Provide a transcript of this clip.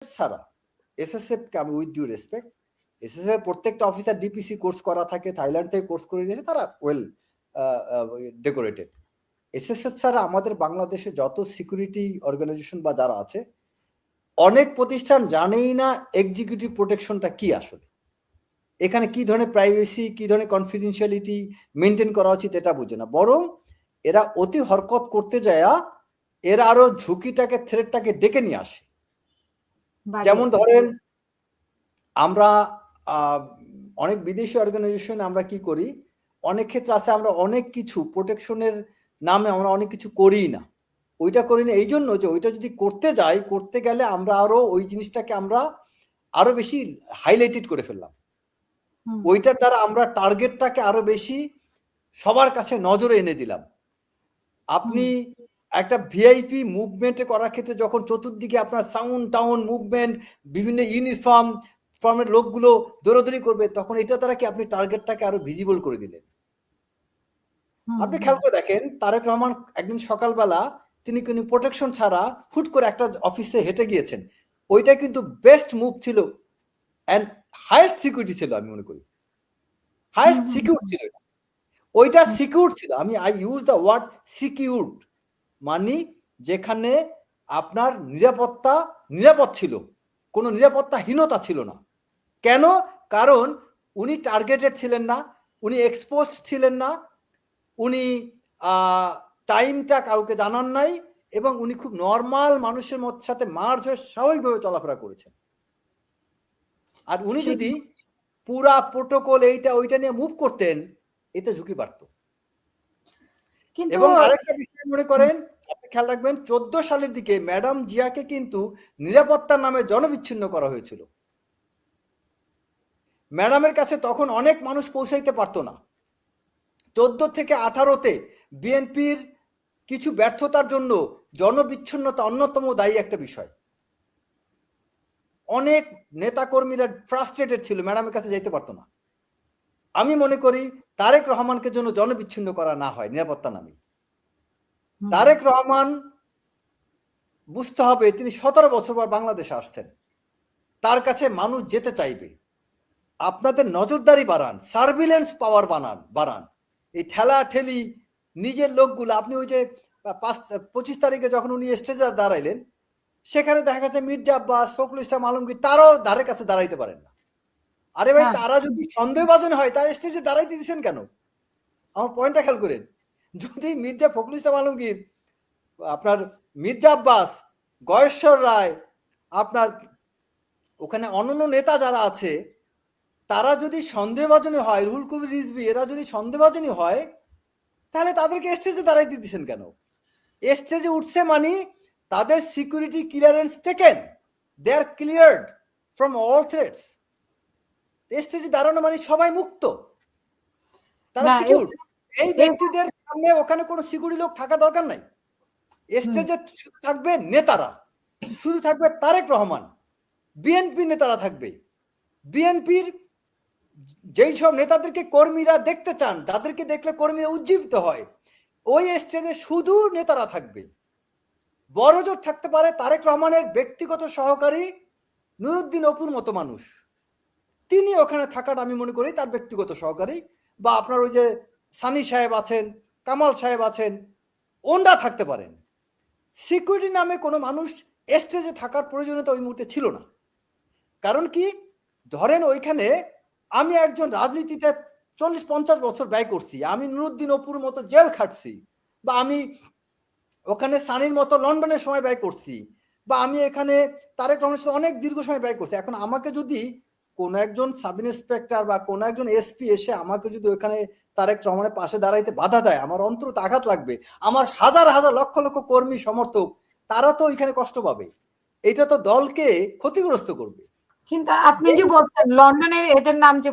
ছাড়া এসএসএফ কে আমি with due respect, SSF এর প্রত্যেকটা অফিসার ডিপিসি কোর্স করা থাকে, থাইল্যান্ড থেকে কোর্স করে নিয়েছে, তারা ওয়েল ডেকোরেটেড। এসএসএফ ছাড়া আমাদের বাংলাদেশে যত সিকিউরিটি অর্গানাইজেশন বা যারা আছে, অনেক প্রতিষ্ঠান জানেই না এক্সিকিউটিভ প্রোটেকশনটা কি আসলে, এখানে কি ধরনের প্রাইভেসি, কি ধরনের কনফিডেন্সিয়ালিটি মেনটেন করা উচিত এটা বুঝে না, বরং এরা অতি হরকত করতে যায়, এরা আরো ঝুঁকিটাকে, থ্রেটটাকে ডেকে নিয়ে আসে। যেমন ধরেন আমরা অনেক বিদেশি অর্গানাইজেশন আমরা কি করি, অনেক ক্ষেত্রে আছে আমরা অনেক কিছু প্রোটেকশনের নামে আমরা অনেক কিছু করি না। ওইটা করি না এই জন্য যে ওইটা যদি করতে যাই, করতে গেলে আমরা আরো ওই জিনিসটাকে আমরা আরো বেশি হাইলাইটেড করে ফেললাম, ওইটার দ্বারা আমরা টার্গেটটাকে আরো বেশি সবার কাছে নজরে এনে দিলাম। আপনি একটা ভিআইপি মুভমেন্টে করার ক্ষেত্রে যখন চতুর্দিকে আপনার সাউন্ড টাউন মুভমেন্ট, বিভিন্ন ইউনিফর্ম ফর্মের লোকগুলো দৌড়াদৌড়ি করবে, তখন এটা দ্বারা কি আপনি টার্গেটটাকে আরো ভিজিবল করে দিলেন। আপনি খেয়াল করে দেখেন, তারেক রহমান একদিন সকালবেলা তিনি কোনো প্রোটেকশন ছাড়া হুট করে একটা অফিসে হেঁটে গিয়েছেন, ওইটা কিন্তু বেস্ট মুভ ছিল এন্ড হাইয়েস্ট সিকিউরিটি ছিল, আমি মনে করি হাইয়েস্ট সিকিউর ছিল ওইটা, সিকিউর ছিল। আমি I use the word secured, মানে যেখানে আপনার নিরাপত্তা নিরাপদ ছিল, কোনো নিরাপত্তাহীনতা ছিল না। কেন? কারণ উনি টার্গেটেড ছিলেন না, উনি এক্সপোজ ছিলেন না, উনি টাইমটা কাউকে জানান নাই, এবং উনি খুব নর্মাল মানুষের সাথে মার্জ হয়ে স্বাভাবিকভাবে চলাফেরা করেছেন। আর উনি যদি পুরা প্রোটোকল এইটা ওইটা নিয়ে মুভ করতেন, এতে ঝুঁকি বাড়তো। এবং আরেকটা বিষয় মনে করেন, আপনি খেয়াল রাখবেন 14 সালের দিকে ম্যাডাম জিয়াকে কিন্তু নিরাপত্তার নামে জনবিচ্ছিন্ন করা হয়েছিল। ম্যাডামের কাছে তখন অনেক মানুষ পৌঁছাইতে পারতো না। 14 থেকে 18-তে বিএনপির কিছু ব্যর্থতার জন্য জনবিচ্ছিন্নতা অন্যতম দায়ী একটা বিষয়। অনেক নেতাকর্মীরা ফ্রাস্ট্রেটেড ছিল, ম্যাডামের কাছে যাইতে পারতো না। আমি মনে করি তারেক রহমানকে জন্য জনবিচ্ছিন্ন করা না হয় নিরাপত্তা নামে। তারেক রহমান বুঝতে হবে তিনি 17 বছর পর বাংলাদেশে আসছেন, তার কাছে মানুষ যেতে চাইবে। আপনাদের নজরদারি বাড়ান, সার্ভিলেন্স পাওয়ার বাড়ান। এই ঠেলা ঠেলি নিজের লোকগুলো, আপনি ওই যে 25 তারিখে যখন উনি স্টেজে দাঁড়াইলেন, সেখানে দেখা গেছে মির্জা আব্বাস, ফখরুল ইসলাম আলমগীর তারাও ধারে কাছে দাঁড়াইতে পারেন না। আরে ভাই, তারা যদি সন্দেহভাজন হয় তারা স্টেজে দাঁড়াইতে দিচ্ছেন কেন? আমার পয়েন্টটা খেয়াল করেন। যদি মির্জা ফখরুল ইসলাম আলমগীর, আপনার মির্জা আব্বাস, গয়েশ্বর রায়, আপনার ওখানে অন্যান্য নেতা যারা আছে, তারা যদি সন্দেহভাজনী হয়, রুহুল কবির রিজভী, এরা যদি সন্দেহভাজনী হয়, তাহলে তাদেরকে স্টেজে দাঁড়াইতে দিচ্ছেন কেন? স্টেজে উঠছে মানে তাদের security clearance taken, they are cleared from all threats. স্টেজে দাঁড়ানো মানে সবাই মুক্ত, তারা সিকিউর। এই ব্যক্তিদের সামনে ওখানে কোনো সিকিউরিটি লোক থাকা দরকার নাই। স্টেজে থাকবে নেতারা, শুধু থাকবে তারেক রহমান, বিএনপি নেতারা থাকবে। বিএনপির যেই সব নেতাদেরকে কর্মীরা দেখতে চান, যাদেরকে দেখলে কর্মীরা উজ্জীবিত হয়, ওই স্টেজে শুধু নেতারা থাকবে। বড় জোর থাকতে পারে তারেক রহমানের ব্যক্তিগত সহকারী নুরুদ্দিন অপুর মতো মানুষ, তিনি ওখানে থাকাটা আমি মনে করি তার ব্যক্তিগত সহকারী, বা আপনার ওই যে সানি সাহেব আছেন, কামাল সাহেব আছেন, ওনরা থাকতে পারেন। সিকিউরিটি নামে কোনো মানুষ স্টেজে থাকার প্রয়োজনীয়তা ওই মুহূর্তে ছিল না। কারণ কি, ধরেন ওইখানে আমি একজন রাজনীতিতে 40-50 বছর ব্যয় করছি, আমি নুরুদ্দিন অপুর মতো জেল খাটছি, বা আমি ওখানে সানির মতো লন্ডনের সময় ব্যয় করছি, বা আমি এখানে তারেক রহমানের সাথে অনেক দীর্ঘ সময় ব্যয় করছি। এখন আমাকে যদি কোন একজন সাব ইন্সপেক্টর বা কোন একজন এসপি এসে আমাকে যদি ওইখানে তারেক রহমানের পাশে দাঁড়াইতে বাধা দেয়, আমার অন্তরে আঘাত লাগবে। আমার হাজার হাজার লক্ষ লক্ষ কর্মী সমর্থক, তারা তো ওইখানে কষ্ট পাবে, এটা তো দলকে ক্ষতিগ্রস্ত করবে। কিন্তু আপনি যে বলছেন লন্ডনে এদের নাম যে